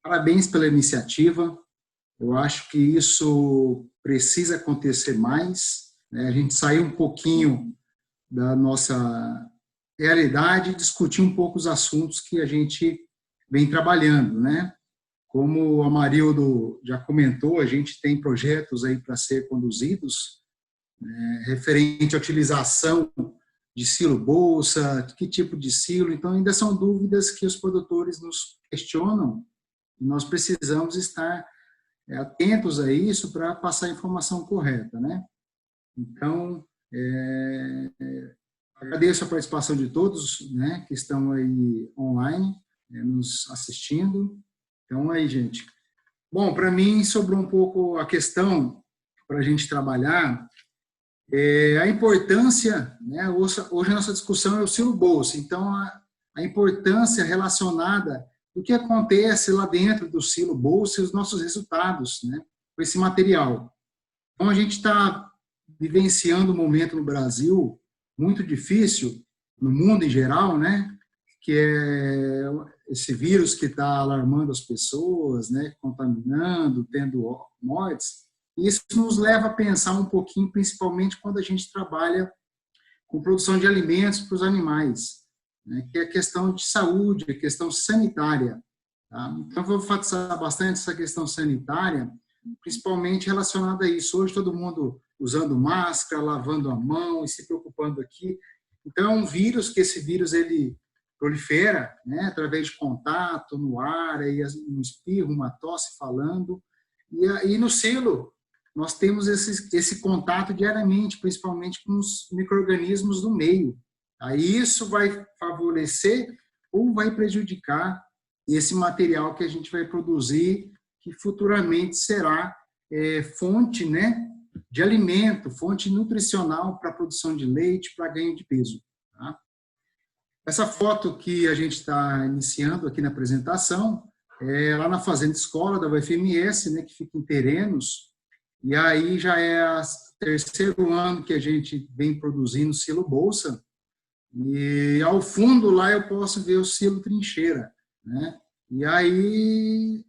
Parabéns pela iniciativa. Eu acho que isso precisa acontecer mais, né? A gente sair um pouquinho da nossa realidade e discutir um pouco os assuntos que a gente vem trabalhando, né? Como o Amarildo já comentou, a gente tem projetos aí para ser conduzidos, referente à utilização de silo bolsa, que tipo de silo. Então, ainda são dúvidas que os produtores nos questionam e nós precisamos estar atentos a isso para passar a informação correta, né? Então, agradeço a participação de todos, né, que estão aí online, nos assistindo. Então, aí, gente. Bom, para mim, sobrou um pouco a questão para a gente trabalhar, a importância, né, hoje a nossa discussão é o silo bolsa, então a importância relacionada do que acontece lá dentro do silo bolsa e os nossos resultados, né, com esse material. Então, a gente está vivenciando um momento no Brasil muito difícil, no mundo em geral, né, que é esse vírus que está alarmando as pessoas, né, contaminando, tendo mortes. Isso nos leva a pensar um pouquinho, principalmente quando a gente trabalha com produção de alimentos para os animais, né, que é a questão de saúde, a questão sanitária. Tá? Então, eu vou enfatizar bastante essa questão sanitária, principalmente relacionada a isso. Hoje, todo mundo usando máscara, lavando a mão e se preocupando aqui. Então, é um vírus que esse vírus ele prolifera, né, através de contato no ar, aí um espirro, uma tosse falando. E no silo, nós temos esse contato diariamente, principalmente com os micro-organismos do meio. Aí isso vai favorecer ou vai prejudicar esse material que a gente vai produzir, que futuramente será fonte, né, de alimento, fonte nutricional para a produção de leite, para ganho de peso. Tá? Essa foto que a gente está iniciando aqui na apresentação é lá na Fazenda Escola da UFMS, né, que fica em Terenos, e aí já é o terceiro ano que a gente vem produzindo silo bolsa, e ao fundo lá eu posso ver o silo trincheira, né? E aí,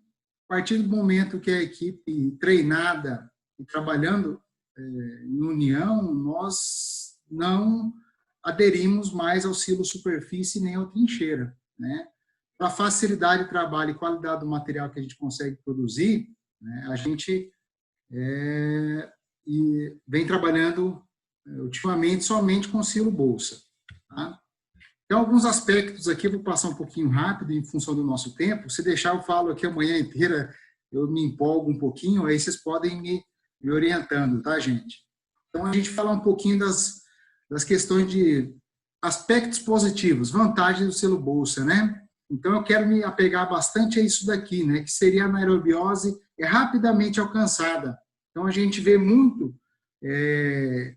a partir do momento que a equipe treinada e trabalhando em união, nós não aderimos mais ao silo superfície nem ao trincheira, né? Para facilidade de trabalho e qualidade do material que a gente consegue produzir, né, a gente e vem trabalhando ultimamente somente com silo bolsa. Tá? Tem alguns aspectos aqui, vou passar um pouquinho rápido em função do nosso tempo. Se deixar, eu falo aqui a manhã inteira, eu me empolgo um pouquinho, aí vocês podem me orientando, tá, gente? Então, a gente fala um pouquinho das questões de aspectos positivos, vantagens do silo bolsa, né? Então, eu quero me apegar bastante a isso daqui, né? Que seria a anaerobiose rapidamente alcançada. Então, a gente vê muito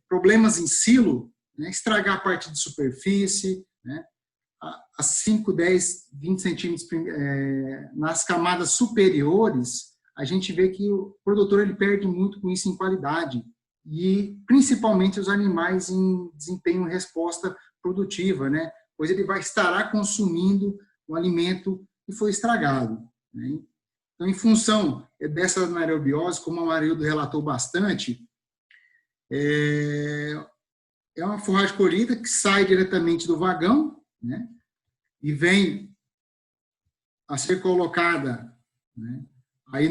problemas em silo, né? Estragar a parte de superfície, né? A 5, 10, 20 centímetros nas camadas superiores, a gente vê que o produtor ele perde muito com isso em qualidade e principalmente os animais em desempenho e resposta produtiva, né? Pois ele estará consumindo o alimento que foi estragado, né? Então, em função dessa anaerobiose, como o Amarildo relatou bastante, é uma forragem colhida que sai diretamente do vagão, né, e vem a ser colocada, né, aí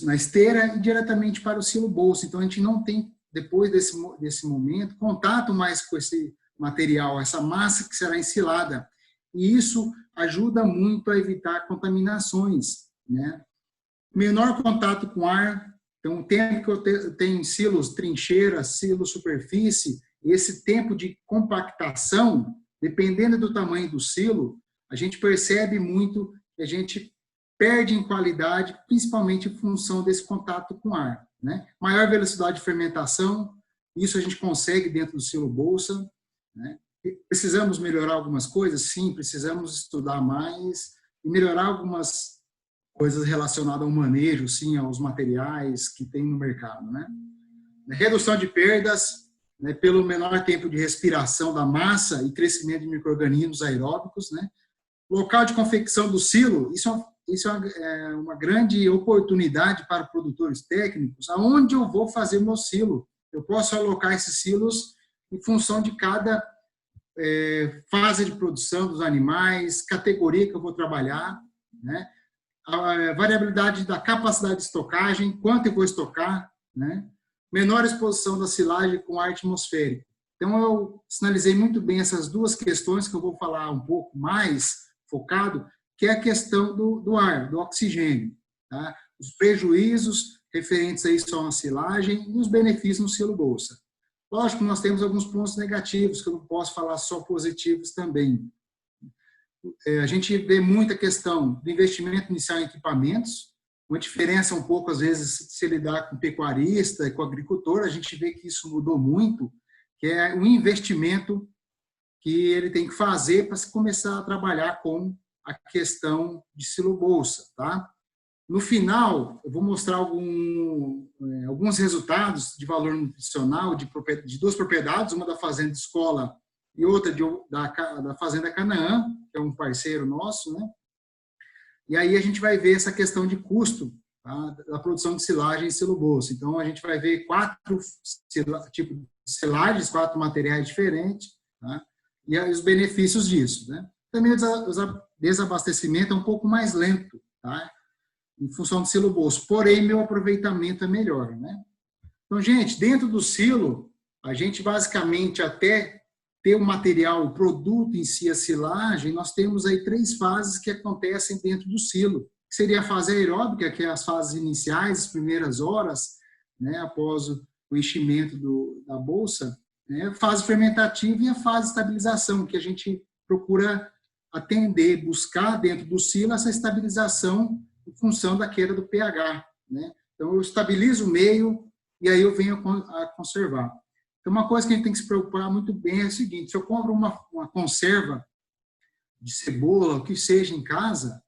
na esteira e diretamente para o silo bolsa. Então, a gente não tem, depois desse momento, contato mais com esse material, essa massa que será ensilada. E isso ajuda muito a evitar contaminações, né? Menor contato com ar. Então, o tempo que eu tenho em silos, trincheira, silo, superfície, esse tempo de compactação, dependendo do tamanho do silo, a gente percebe muito que a gente perde em qualidade, principalmente em função desse contato com ar, né? Maior velocidade de fermentação, isso a gente consegue dentro do silo bolsa, né? Precisamos melhorar algumas coisas? Sim, precisamos estudar mais e melhorar algumas coisas relacionadas ao manejo, sim, aos materiais que tem no mercado, né? Redução de perdas, né, pelo menor tempo de respiração da massa e crescimento de micro-organismos aeróbicos, né? Local de confecção do silo, isso isso é uma grande oportunidade para produtores técnicos, aonde eu vou fazer meu silo. Eu posso alocar esses silos em função de cada fase de produção dos animais, categoria que eu vou trabalhar, né? A variabilidade da capacidade de estocagem, quanto eu vou estocar, né? Menor exposição da silagem com ar atmosférico. Então, eu sinalizei muito bem essas duas questões que eu vou falar um pouco mais focado, que é a questão do ar, do oxigênio, tá? Os prejuízos referentes a isso à silagem e os benefícios no silo bolsa. Lógico, nós temos alguns pontos negativos, que eu não posso falar só positivos também. A gente vê muita questão do investimento inicial em equipamentos, uma diferença um pouco, às vezes, se lidar com pecuarista e com agricultor, a gente vê que isso mudou muito, que é um investimento que ele tem que fazer para se começar a trabalhar com a questão de silo-bolsa, tá? No final, eu vou mostrar alguns resultados de valor nutricional de duas propriedades, uma da Fazenda Escola e outra da Fazenda Canaã, que é um parceiro nosso, né? E aí a gente vai ver essa questão de custo, tá, da produção de silagem e silo-bolsa. Então, a gente vai ver 4 tipos de silagens, 4 materiais diferentes, tá? E aí os benefícios disso, né? Também o desabastecimento é um pouco mais lento, tá? Em função do silo-bolsa, porém, meu aproveitamento é melhor, né? Então, gente, dentro do silo, a gente basicamente até ter o material, o produto em si, a silagem, nós temos aí 3 fases que acontecem dentro do silo, que seria a fase aeróbica, que é as fases iniciais, as primeiras horas, né, após o enchimento da bolsa, né, a fase fermentativa e a fase de estabilização, que a gente procura atender, buscar dentro do silo essa estabilização em função da queda do pH, né? Então, eu estabilizo o meio e aí eu venho a conservar. Então, uma coisa que a gente tem que se preocupar muito bem é o seguinte: se eu compro uma conserva de cebola, o que seja em casa,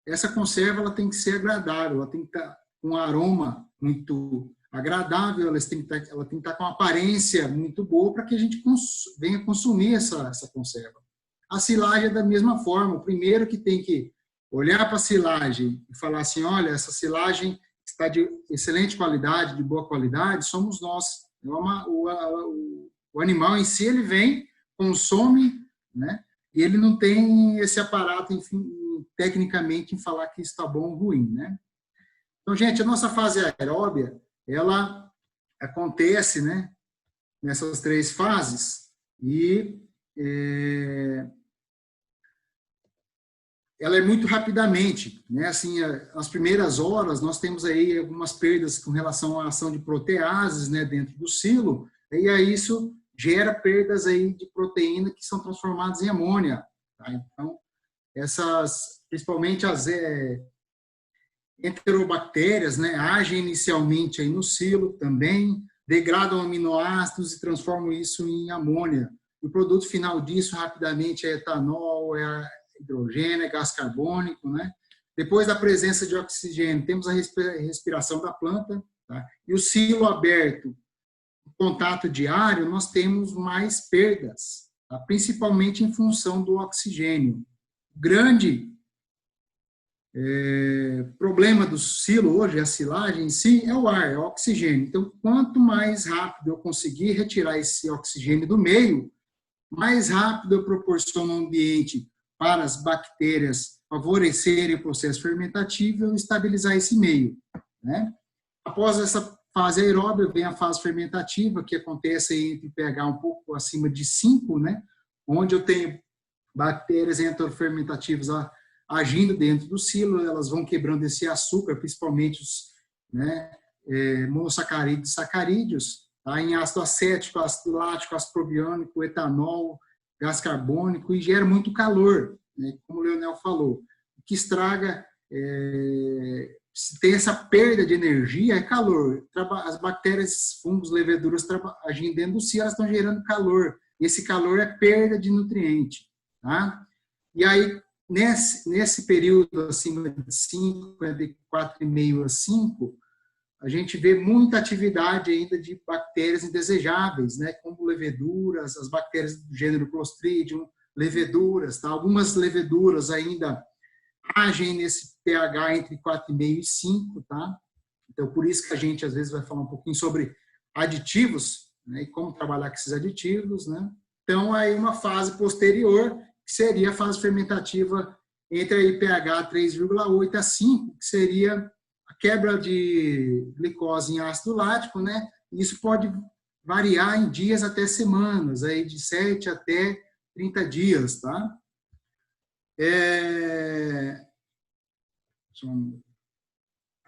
essa conserva ela tem que ser agradável, ela tem que estar com um aroma muito agradável, ela tem que estar com uma aparência muito boa para que a gente venha consumir essa conserva. A silagem é da mesma forma. O primeiro que tem que olhar para a silagem e falar assim, olha, essa silagem está de excelente qualidade, de boa qualidade, somos nós. O animal em si, ele vem, consome, né? E ele não tem esse aparato, enfim, tecnicamente, em falar que está bom ou ruim, né? Então, gente, a nossa fase aeróbia, ela acontece, né, nessas 3 fases e ela é muito rapidamente, né? Assim, as primeiras horas nós temos aí algumas perdas com relação à ação de proteases, né, dentro do silo, e aí isso gera perdas aí de proteína que são transformadas em amônia, tá? Então, principalmente as enterobactérias, né, agem inicialmente aí no silo também, degradam aminoácidos e transformam isso em amônia. O produto final disso rapidamente é etanol, é hidrogênio, é gás carbônico, né? Depois da presença de oxigênio, temos a respiração da planta, tá? E o silo aberto, contato diário, nós temos mais perdas, tá? Principalmente em função do oxigênio. O grande problema do silo hoje, a silagem em si, é o ar, é o oxigênio. Então, quanto mais rápido eu conseguir retirar esse oxigênio do meio, mais rápido eu proporciono um ambiente para as bactérias favorecerem o processo fermentativo e estabilizar esse meio, né? Após essa fase aeróbica, vem a fase fermentativa, que acontece entre pH um pouco acima de 5, né? Onde eu tenho bactérias enterofermentativas agindo dentro do silo, elas vão quebrando esse açúcar, principalmente os, né, monossacarídeos e sacarídeos, tá? Em ácido acético, ácido lático, ácido probiônico, etanol, gás carbônico, e gera muito calor, né, como o Leonel falou. O que estraga, se tem essa perda de energia, é calor. As bactérias, fungos, leveduras agindo dentro do silo, elas estão gerando calor. E esse calor é perda de nutriente, tá? E aí, nesse período acima de 5, de 4,5 a 5, a gente vê muita atividade ainda de bactérias indesejáveis, né, como leveduras, as bactérias do gênero Clostridium, leveduras, tá? Algumas leveduras ainda agem nesse pH entre 4,5 e 5, tá? Então, por isso que a gente, às vezes, vai falar um pouquinho sobre aditivos, né, e como trabalhar com esses aditivos, né? Então, aí uma fase posterior, que seria a fase fermentativa entre aí pH 3,8 a 5, que seria a quebra de glicose em ácido lático, né? Isso pode variar em dias até semanas, aí de 7 até 30 dias, tá?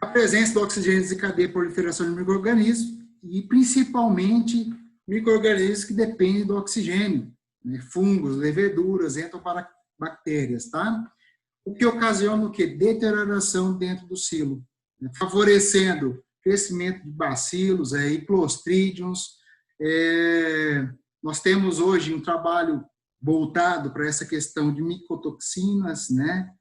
A presença do oxigênio desencadeia a proliferação de micro-organismos e, principalmente, micro-organismos que dependem do oxigênio, né? Fungos, leveduras, enterobactérias, tá? O que ocasiona o quê? Deterioração dentro do silo, né? Favorecendo crescimento de bacilos, clostridiums. Nós temos hoje um trabalho voltado para essa questão de micotoxinas, né?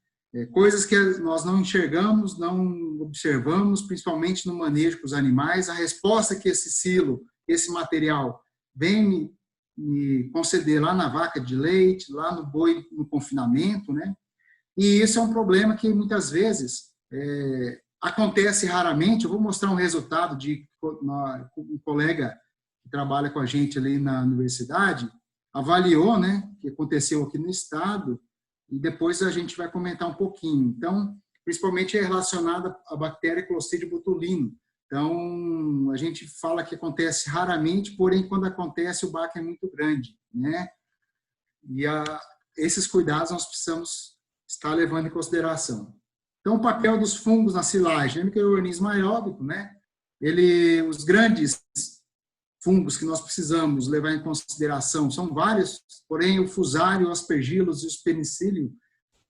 Coisas que nós não enxergamos, não observamos, principalmente no manejo com os animais. A resposta que esse silo, esse material, vem me conceder lá na vaca de leite, lá no boi no confinamento, né? E isso é um problema que muitas vezes acontece raramente. Eu vou mostrar um resultado de um colega que trabalha com a gente ali na universidade, avaliou, né, que aconteceu aqui no estado, e depois a gente vai comentar um pouquinho. Então, principalmente é relacionado à bactéria Clostridium botulinum. Então, a gente fala que acontece raramente, porém, quando acontece, o baque é muito grande, né? E esses cuidados nós precisamos estar levando em consideração. Então, o papel dos fungos na silagem, é micro-organismo aeróbico, né? Os grandes fungos que nós precisamos levar em consideração são vários, porém o fusário, o aspergillus e os penicillium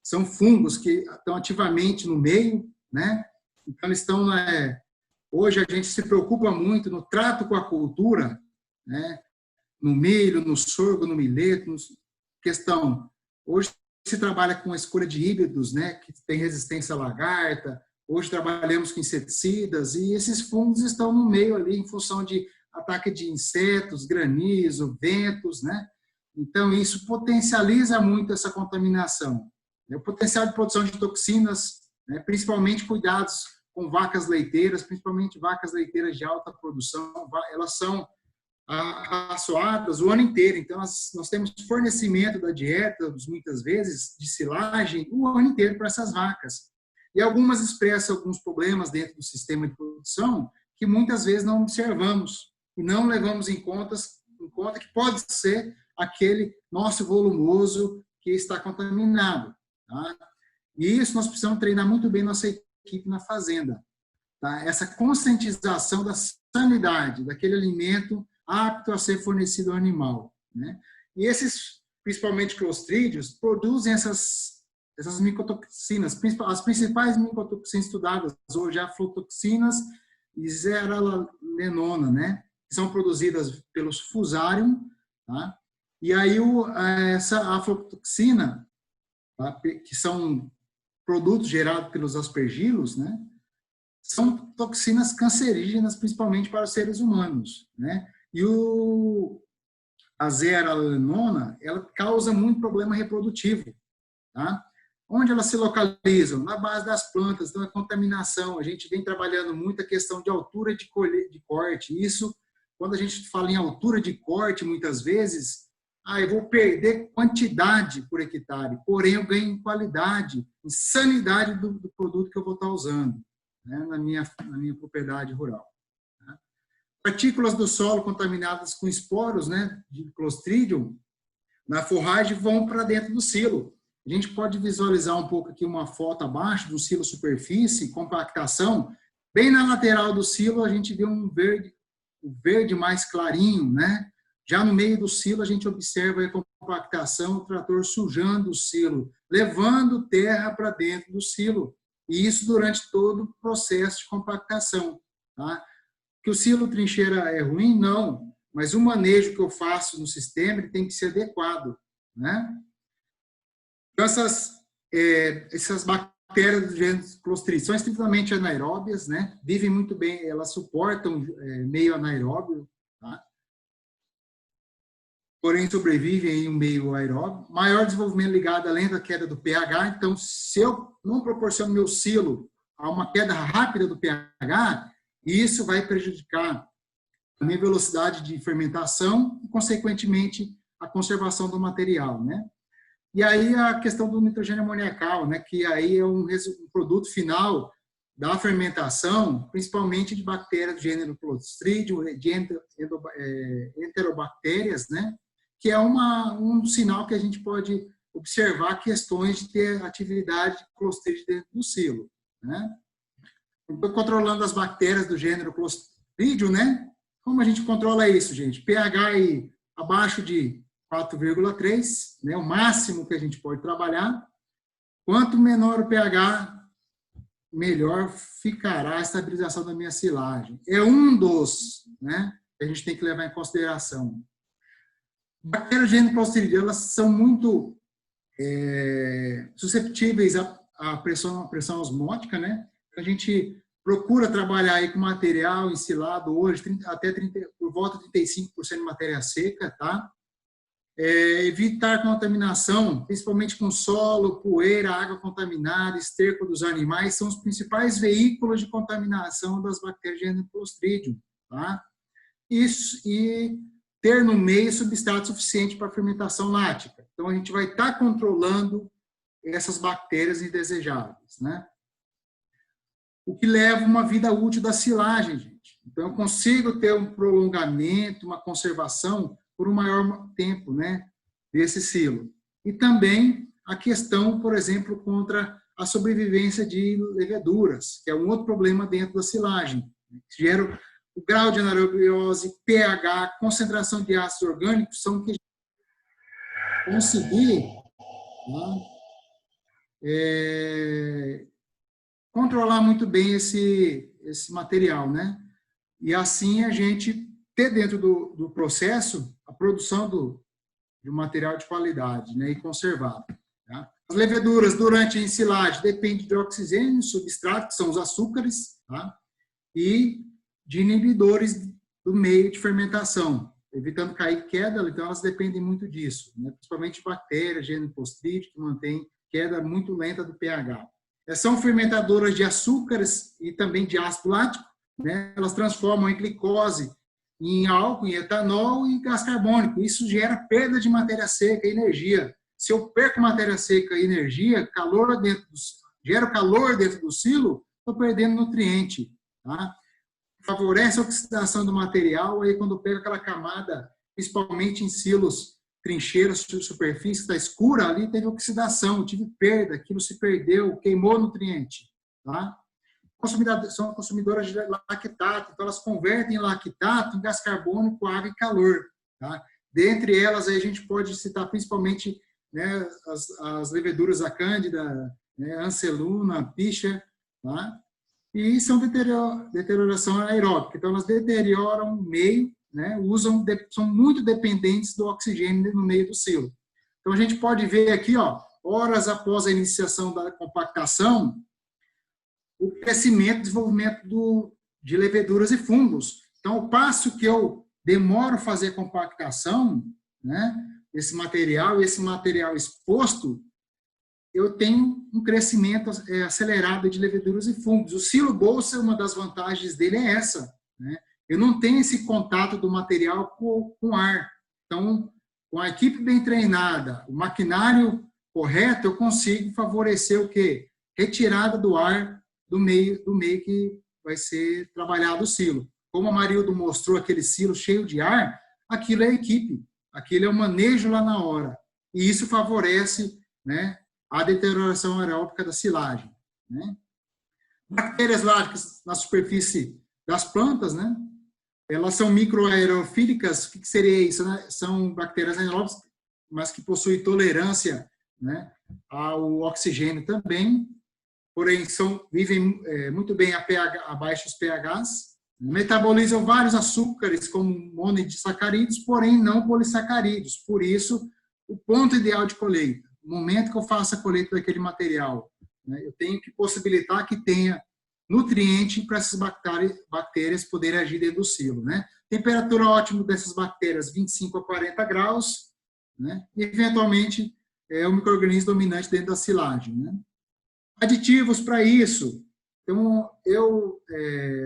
são fungos que estão ativamente no meio, né? Então, eles estão, hoje a gente se preocupa muito no trato com a cultura, né? No milho, no sorgo, no mileto, hoje se trabalha com a escolha de híbridos, né? Que tem resistência à lagarta, hoje trabalhamos com inseticidas, e esses fungos estão no meio ali em função de ataque de insetos, granizo, ventos, né? Então, isso potencializa muito essa contaminação. O potencial de produção de toxinas, né? Principalmente cuidados com vacas leiteiras, principalmente vacas leiteiras de alta produção, elas são raçoadas o ano inteiro. Então, nós temos fornecimento da dieta, muitas vezes, de silagem, o ano inteiro para essas vacas. E algumas expressam alguns problemas dentro do sistema de produção que muitas vezes não observamos e não levamos em conta que pode ser aquele nosso volumoso que está contaminado, tá? E isso nós precisamos treinar muito bem nossa equipe na fazenda, tá? Essa conscientização da sanidade daquele alimento apto a ser fornecido ao animal, né? E esses, principalmente clostrídeos, produzem essas micotoxinas. As principais micotoxinas estudadas hoje, aflatoxinas e zearalenona, né? Que são produzidas pelos fusarium, tá? E aí essa aflatoxina, tá? Que são produtos gerados pelos aspergilos, né? São toxinas cancerígenas, principalmente para os seres humanos, né? E a zearalenona, ela causa muito problema reprodutivo, tá? Onde elas se localizam? Na base das plantas, então a contaminação. A gente vem trabalhando muito a questão de altura de corte. Isso, quando a gente fala em altura de corte, muitas vezes, eu vou perder quantidade por hectare, porém eu ganho em qualidade, em sanidade do produto que eu vou estar usando, né, na minha propriedade rural. Tá? Partículas do solo contaminadas com esporos, né, de Clostridium, na forragem vão para dentro do silo. A gente pode visualizar um pouco aqui uma foto abaixo do silo superfície, compactação. Bem na lateral do silo a gente vê um verde mais clarinho, né? Já no meio do silo a gente observa a compactação, o trator sujando o silo, levando terra para dentro do silo. E isso durante todo o processo de compactação, tá? Que o silo trincheira é ruim? Não. Mas o manejo que eu faço no sistema ele tem que ser adequado, né? Então, essas bactérias do gênero Clostridium são extremamente anaeróbias, né? Vivem muito bem, elas suportam meio anaeróbio, tá? porém sobrevivem em um meio aeróbio. Maior desenvolvimento ligado à lenta queda do pH. Então, se eu não proporciono meu silo a uma queda rápida do pH, isso vai prejudicar a minha velocidade de fermentação e, consequentemente, a conservação do material, né? E aí a questão do nitrogênio amoniacal, né? Que aí é um produto final da fermentação, principalmente de bactérias do gênero Clostridium, de enterobactérias, né? Que é um sinal que a gente pode observar questões de ter atividade de Clostridium dentro do silo, né? Então, controlando as bactérias do gênero Clostridium, né? Como a gente controla isso, gente? pH aí abaixo de 4,3, né? O máximo que a gente pode trabalhar. Quanto menor o pH, melhor ficará a estabilização da minha silagem. É um dos, né, que a gente tem que levar em consideração. Bactérias do gênero Clostridium, elas são muito susceptíveis à pressão osmótica, né? A gente procura trabalhar aí com material ensilado hoje, por volta de 35% de matéria seca, tá? Evitar contaminação, principalmente com solo, poeira, água contaminada, esterco dos animais, são os principais veículos de contaminação das bactérias de gênero Clostridium, tá? Isso, e ter no meio substrato suficiente para fermentação lática. Então, a gente vai estar controlando essas bactérias indesejáveis, né? O que leva uma vida útil da silagem, gente. Então, eu consigo ter um prolongamento, uma conservação por um maior tempo, né, desse silo. E também a questão, por exemplo, contra a sobrevivência de leveduras, que é um outro problema dentro da silagem. Gera o grau de anaerobiose, pH, concentração de ácidos orgânicos, são que conseguir, né, controlar muito bem esse material, né? E assim a gente ter dentro do processo a produção de um material de qualidade, né, e conservado. Tá? As leveduras durante a ensilagem dependem de oxigênio, substrato, que são os açúcares, tá? E de inibidores do meio de fermentação, evitando cair queda, então elas dependem muito disso, né? Principalmente bactérias, gênero Clostridium, que mantém queda muito lenta do pH. São fermentadoras de açúcares e também de ácido lático, né? Elas transformam em glicose, em álcool, em etanol e gás carbônico. Isso gera perda de matéria seca e energia. Se eu perco matéria seca e energia, gero calor dentro do silo, estou perdendo nutriente. Tá? Favorece a oxidação do material, aí quando eu pego aquela camada, principalmente em silos, trincheiras, superfície está escura, ali teve oxidação, tive perda, aquilo se perdeu, queimou nutriente. Tá? São consumidoras de lactato, então elas convertem lactato em gás carbônico, água e calor. Tá? Dentre elas, aí a gente pode citar principalmente, né, as leveduras da Cândida, né, Anceluna, Picha, tá? E são deterioração aeróbica, então elas deterioram o meio, né, são muito dependentes do oxigênio no meio do silo. Então a gente pode ver aqui, ó, horas após a iniciação da compactação, o crescimento e desenvolvimento de leveduras e fungos. Então, ao passo que eu demoro a fazer a compactação, né, esse material exposto, eu tenho um crescimento acelerado de leveduras e fungos. O silo bolsa, uma das vantagens dele é essa, né? Eu não tenho esse contato do material com ar. Então, com a equipe bem treinada, o maquinário correto, eu consigo favorecer o quê? Retirada do ar do meio que vai ser trabalhado o silo. Como a Marildo mostrou aquele silo cheio de ar, aquilo é equipe, aquilo é o manejo lá na hora. E isso favorece, né, a deterioração aeróbica da silagem. Né? Bactérias láticas na superfície das plantas, né, elas são microaerofílicas. O que seria isso? Né? São bactérias anaeróbicas, mas que possuem tolerância, né, ao oxigênio também, porém vivem muito bem a baixos pHs, metabolizam vários açúcares como monoinsacarídeos, porém não polissacarídeos. Por isso, o ponto ideal de colheita, o momento que eu faço a colheita daquele material, né, eu tenho que possibilitar que tenha nutriente para essas bactérias poderem agir dentro do silo, né? Temperatura ótima dessas bactérias, 25 a 40 graus, né? E, eventualmente, é o micro-organismo dominante dentro da silagem, né? Aditivos para isso. Então,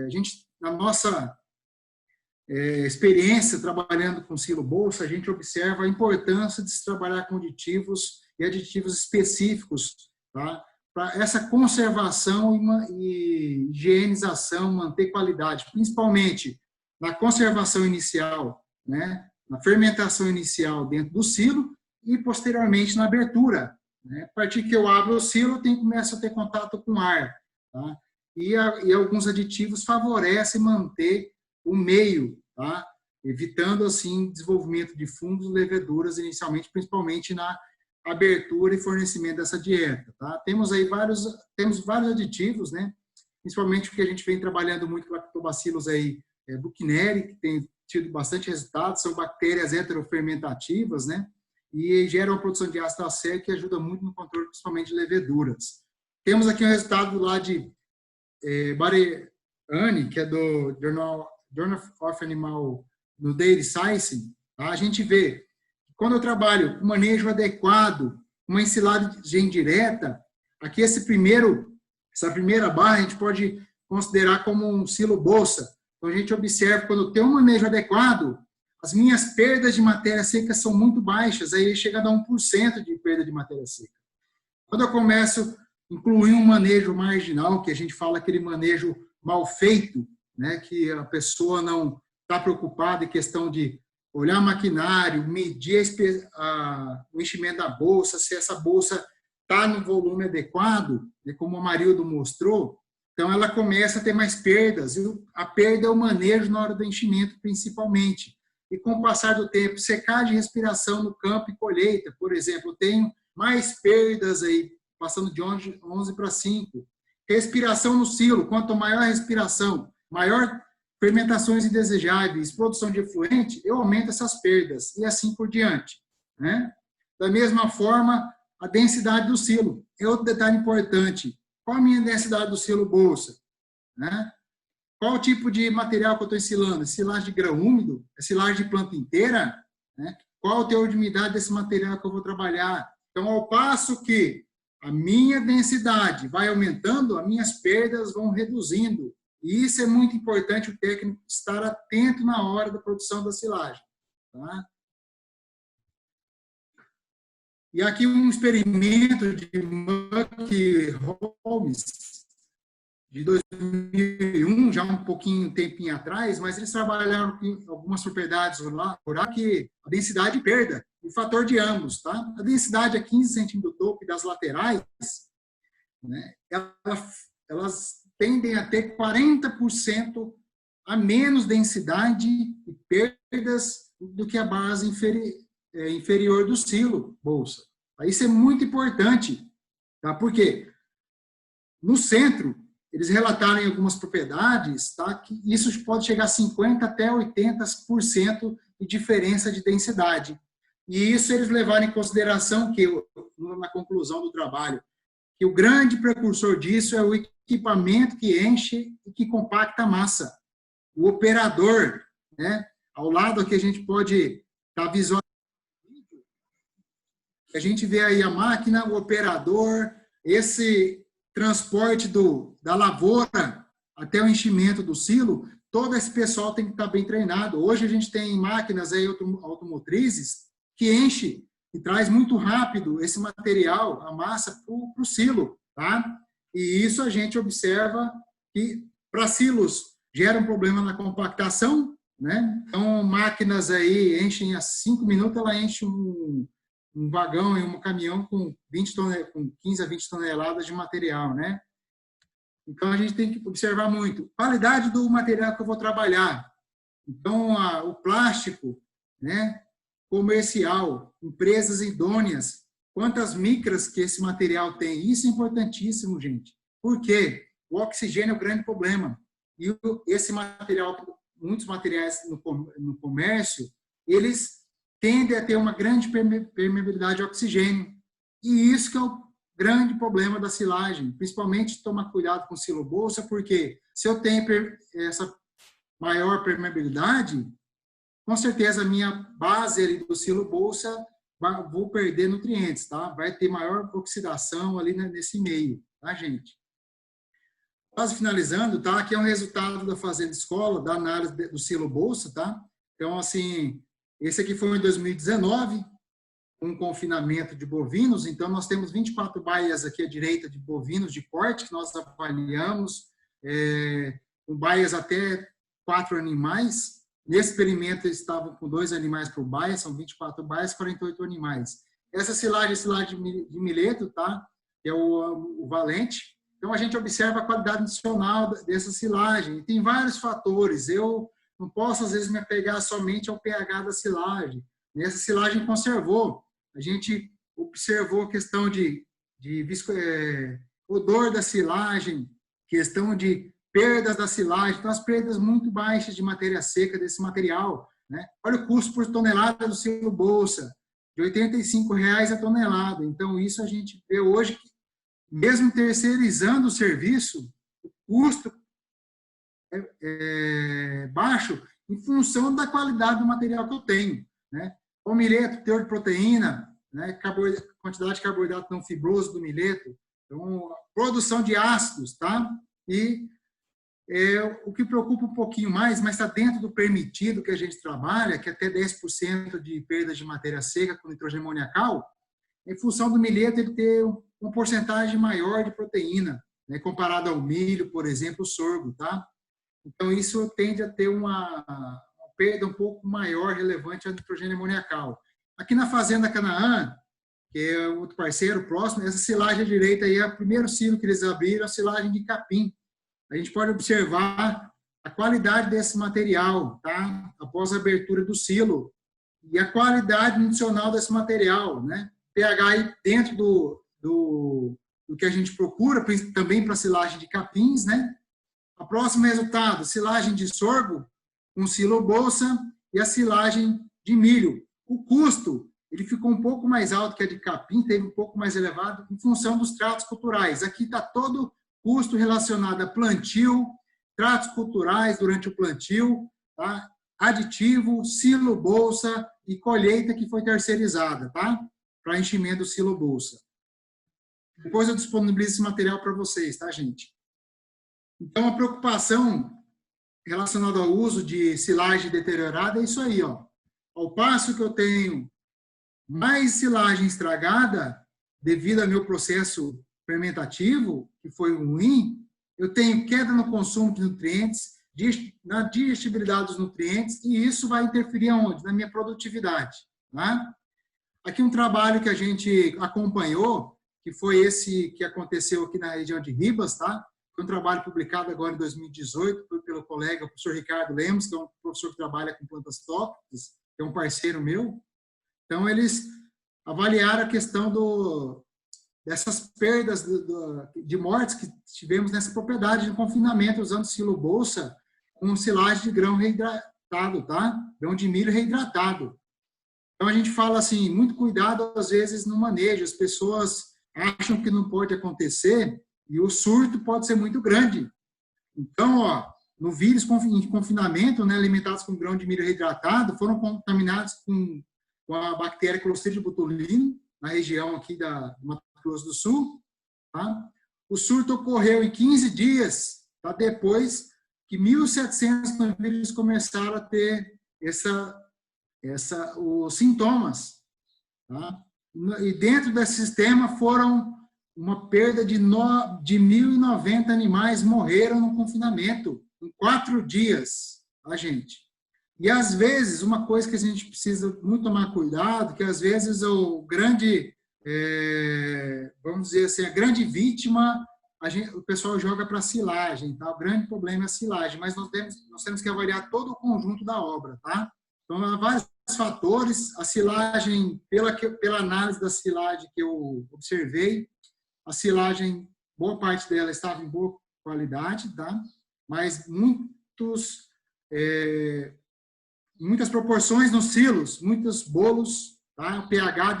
a gente, na nossa experiência trabalhando com silo bolsa, a gente observa a importância de se trabalhar com aditivos e aditivos específicos, tá? Para essa conservação e higienização, manter qualidade, principalmente na conservação inicial, né? Na fermentação inicial dentro do silo e, posteriormente, na abertura, né? A partir que eu abro o silo, começo a ter contato com ar, tá? E alguns aditivos favorecem manter o meio, tá? Evitando, assim, desenvolvimento de fungos e leveduras, inicialmente, principalmente na abertura e fornecimento dessa dieta, tá? Temos vários aditivos, né? Principalmente porque a gente vem trabalhando muito com lactobacillus buchneri, que tem tido bastante resultado, são bactérias heterofermentativas, né? E geram a produção de ácido acético que ajuda muito no controle, principalmente de leveduras. Temos aqui um resultado lá de Bareani, que é do Journal of Animal, no Daily Science. Tá? A gente vê que quando eu trabalho com manejo adequado, uma ensilagem direta, aqui essa primeira barra a gente pode considerar como um silo bolsa. Então a gente observa, quando eu tenho um manejo adequado, as minhas perdas de matéria seca são muito baixas, aí chega a dar 1% de perda de matéria seca. Quando eu começo a incluir um manejo marginal, que a gente fala aquele manejo mal feito, né, que a pessoa não está preocupada em questão de olhar maquinário, medir o enchimento da bolsa, se essa bolsa está no volume adequado, né, como o Marildo mostrou, então ela começa a ter mais perdas, e a perda é o manejo na hora do enchimento, principalmente. E com o passar do tempo, secagem e respiração no campo e colheita, por exemplo, eu tenho mais perdas aí, passando de 11 para 5. Respiração no silo, quanto maior a respiração, maior fermentações indesejáveis, produção de efluente, eu aumento essas perdas, e assim por diante, né? Da mesma forma, a densidade do silo. É outro detalhe importante. Qual a minha densidade do silo bolsa? Né? Qual o tipo de material que eu estou ensilando? Silagem de grão úmido? É silagem de planta inteira? Né? Qual o teor de umidade desse material que eu vou trabalhar? Então, ao passo que a minha densidade vai aumentando, as minhas perdas vão reduzindo. E isso é muito importante o técnico estar atento na hora da produção da silagem. Tá? E aqui um experimento de Muck-Holmes, de 2001, já um tempinho atrás, mas eles trabalharam com algumas propriedades rurais que a densidade perda, o fator de ambos, tá? A densidade é 15 centímetros do topo e das laterais, né? Elas tendem a ter 40% a menos densidade e perdas do que a base inferior do silo bolsa. Isso é muito importante, tá? Porque no centro, eles relataram em algumas propriedades, tá, que isso pode chegar a 50% até 80% de diferença de densidade. E isso eles levaram em consideração que, na conclusão do trabalho, que o grande precursor disso é o equipamento que enche e que compacta a massa. O operador, né? Ao lado aqui a gente pode estar visualizando, a gente vê aí a máquina, o operador, esse transporte da lavoura até o enchimento do silo, todo esse pessoal tem que estar bem treinado. Hoje a gente tem máquinas aí automotrizes que enche e traz muito rápido esse material, a massa, para o silo, tá? E isso a gente observa que para silos gera um problema na compactação, né? Então máquinas aí enchem a 5 minutos, ela enche um vagão e um caminhão com 15 a 20 toneladas de material, né? Então, a gente tem que observar muito. Qualidade do material que eu vou trabalhar. Então, o plástico, né, comercial, empresas idôneas, quantas micras que esse material tem. Isso é importantíssimo, gente. Por quê? O oxigênio é o grande problema. E esse material, muitos materiais no comércio, eles tendem a ter uma grande permeabilidade de oxigênio. E isso que é o grande problema da silagem, principalmente tomar cuidado com silo bolsa, porque se eu tenho essa maior permeabilidade, com certeza a minha base ali do silo bolsa vou perder nutrientes, tá? Vai ter maior oxidação ali nesse meio, tá, gente? Quase finalizando, tá? Aqui é um resultado da Fazenda Escola, da análise do silo bolsa, tá? Então, assim, esse aqui foi em 2019, com confinamento de bovinos. Então, nós temos 24 baias aqui à direita de bovinos de corte, que nós avaliamos, com baias até 4 animais. Nesse experimento, eles estavam com 2 animais por baia, são 24 baias, 48 animais. Essa silagem é silagem de mileto, tá? Que é o valente. Então, a gente observa a qualidade nutricional dessa silagem. E tem vários fatores. Eu não posso, às vezes, me apegar somente ao pH da silagem. Nessa silagem conservou. A gente observou a questão de odor da silagem, questão de perdas da silagem, então as perdas muito baixas de matéria seca desse material, né? Olha o custo por tonelada do silo bolsa, de R$ 85,00 a tonelada. Então, isso a gente vê hoje que, mesmo terceirizando o serviço, o custo é baixo em função da qualidade do material que eu tenho, né? O mileto, teor de proteína, né? Quantidade de carboidrato não fibroso do mileto, então, produção de ácidos, tá? E o que preocupa um pouquinho mais, mas está dentro do permitido que a gente trabalha, que é até 10% de perda de matéria seca com nitrogênio amoniacal, em função do mileto ele ter uma porcentagem maior de proteína, né, comparado ao milho, por exemplo, o sorgo, tá? Então, isso tende a ter uma perda um pouco maior relevante ao nitrogênio amoniacal. Aqui na Fazenda Canaã, que é outro parceiro próximo, essa silagem à direita aí é o primeiro silo que eles abriram, a silagem de capim. A gente pode observar a qualidade desse material, tá? Após a abertura do silo, e a qualidade nutricional desse material, né? pH aí dentro do que a gente procura, também para silagem de capins, né? O próximo resultado, silagem de sorgo, com silo bolsa, e a silagem de milho. O custo, ele ficou um pouco mais alto que a de capim, teve um pouco mais elevado, em função dos tratos culturais. Aqui está todo custo relacionado a plantio, tratos culturais durante o plantio, tá? Aditivo, silo bolsa e colheita que foi terceirizada, tá? Para enchimento do silo bolsa. Depois eu disponibilizo esse material para vocês, tá, gente? Então, a preocupação relacionada ao uso de silagem deteriorada é isso aí, ó. Ao passo que eu tenho mais silagem estragada, devido ao meu processo fermentativo, que foi ruim, eu tenho queda no consumo de nutrientes, na digestibilidade dos nutrientes, e isso vai interferir aonde? Na minha produtividade. Tá? Aqui um trabalho que a gente acompanhou, que foi esse que aconteceu aqui na região de Ribas, tá? Foi um trabalho publicado agora em 2018 pelo colega, o professor Ricardo Lemos, que é um professor que trabalha com plantas tópicas, que é um parceiro meu. Então, eles avaliaram a questão dessas perdas de mortes que tivemos nessa propriedade de confinamento, usando silo bolsa com silagem de grão reidratado, tá? Grão de milho reidratado. Então, a gente fala assim, muito cuidado, às vezes, no manejo. As pessoas acham que não pode acontecer e o surto pode ser muito grande. Então, ó, no vírus em confinamento, né, alimentados com grão de milho reidratado, foram contaminados com a bactéria Clostridium botulinum, na região aqui do Mato Grosso do Sul. Tá? O surto ocorreu em 15 dias, tá? Depois que 1.700 famílias começaram a ter os sintomas. Tá? E dentro desse sistema foram uma perda de 1.090 animais morreram no confinamento, em 4 dias, tá, gente? E, às vezes, uma coisa que a gente precisa muito tomar cuidado, que, às vezes, vamos dizer assim, a grande vítima, o pessoal joga para a silagem, tá? O grande problema é a silagem, mas nós temos que avaliar todo o conjunto da obra, tá? Então, há vários fatores. A silagem, pela análise da silagem que eu observei, a silagem, boa parte dela estava em boa qualidade, tá? Mas muitas proporções nos silos, muitos bolos tá? O pH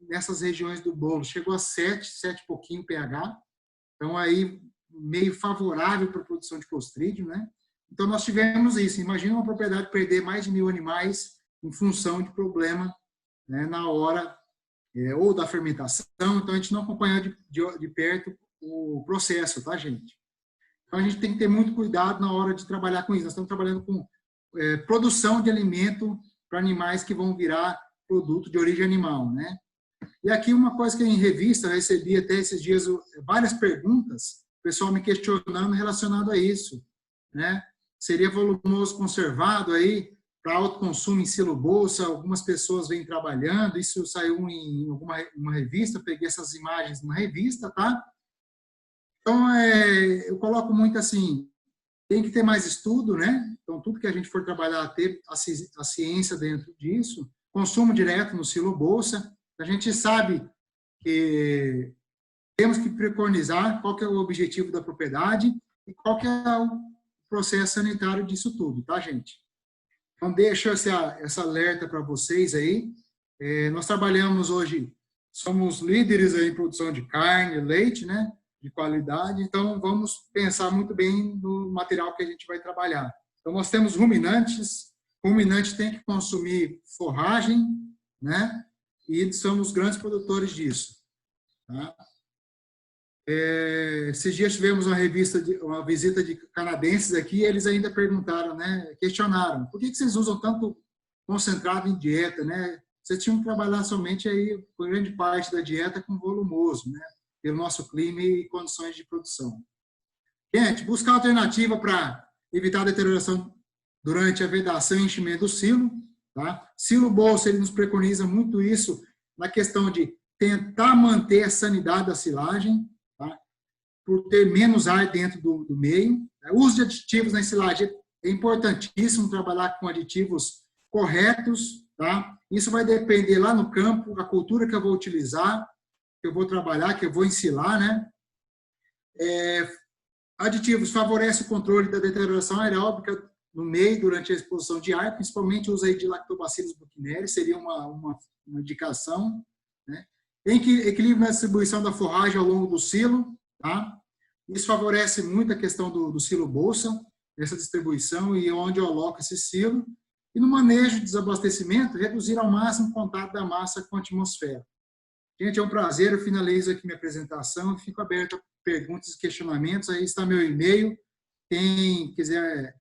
nessas regiões do bolo chegou a 7 e pouquinho pH. Então, aí, meio favorável para a produção de clostrídio, né? Então, nós tivemos isso. Imagina uma propriedade perder mais de 1.000 animais em função de problema, né, na hora ou da fermentação. Então, a gente não acompanhou de perto o processo, tá, gente? Então, a gente tem que ter muito cuidado na hora de trabalhar com isso. Nós estamos trabalhando com produção de alimento para animais que vão virar produto de origem animal, né? E aqui uma coisa que em revista eu recebi até esses dias várias perguntas, o pessoal me questionando relacionado a isso, né? Seria volumoso conservado aí para autoconsumo em silo bolsa? Algumas pessoas vêm trabalhando, isso saiu em uma revista, peguei essas imagens numa revista, tá? Então, eu coloco muito assim, tem que ter mais estudo, né? Então, tudo que a gente for trabalhar, ter a ciência dentro disso, consumo direto no silo bolsa. A gente sabe que temos que preconizar qual que é o objetivo da propriedade e qual que é o processo sanitário disso tudo, tá, gente? Então, deixo essa alerta para vocês aí. Nós trabalhamos hoje, somos líderes aí em produção de carne, leite, né? De qualidade, então vamos pensar muito bem no material que a gente vai trabalhar. Então, nós temos ruminantes, ruminante tem que consumir forragem, né? E somos grandes produtores disso. Tá? Esses dias tivemos uma visita de canadenses aqui, e eles ainda perguntaram, né? Questionaram, por que vocês usam tanto concentrado em dieta, né? Vocês tinham que trabalhar somente aí, por grande parte da dieta com volumoso, né? Pelo nosso clima e condições de produção. Gente, buscar alternativa para evitar a deterioração durante a vedação e enchimento do silo. Tá? Silo bolsa, ele nos preconiza muito isso na questão de tentar manter a sanidade da silagem, tá? Por ter menos ar dentro do meio. O uso de aditivos na silagem é importantíssimo, trabalhar com aditivos corretos. Tá? Isso vai depender lá no campo, a cultura que eu vou utilizar, que eu vou trabalhar, que eu vou ensilar, né? Aditivos favorecem o controle da deterioração aeróbica no meio durante a exposição de ar, principalmente o uso aí de Lactobacillus buchneri, seria uma indicação, né? Equilíbrio na distribuição da forragem ao longo do silo, tá? Isso favorece muito a questão do silo bolsa, essa distribuição e onde eu aloco esse silo. E no manejo de desabastecimento, reduzir ao máximo o contato da massa com a atmosfera. Gente, é um prazer, eu finalizo aqui minha apresentação, fico aberto a perguntas e questionamentos, aí está meu e-mail, quem quiser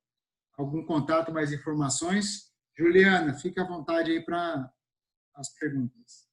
algum contato, mais informações, Juliana, fique à vontade aí para as perguntas.